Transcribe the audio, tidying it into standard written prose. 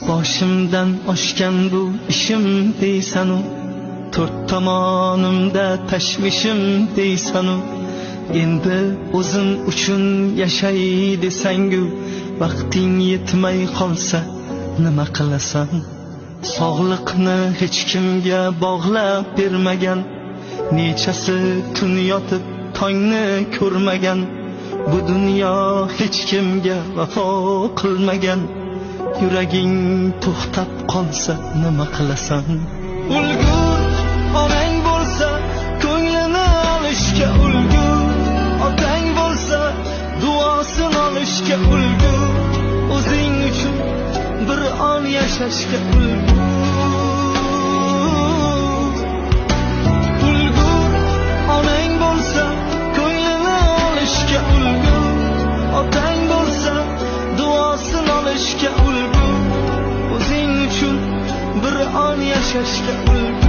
boshimdan oshgan bu ishim deysanu, to'rt tomonimda tashvishim deysanu, endi o'zim uchun yashay desangu, vaqting yetmay qolsa nima qilasan? Sog'liqni hech kimga bog'lab bermagan, nechasi kun yotib tongni ko'rmagan, bu dunyo hech kimga vafo qilmagan, yuraging to'xtab qolsa nima qilasan? Ulgur onang bo'lsa ko'nglini olishga ulgur, otang bo'lsa duosini olishga ulgur, o'zing uchun bir on yashashga ulgur. Ulgur onang bo'lsa ko'nglini olishga ulgur, otang bo'lsa duosini olishga ulgur, o'zing uchun bir on yashashga ulgur.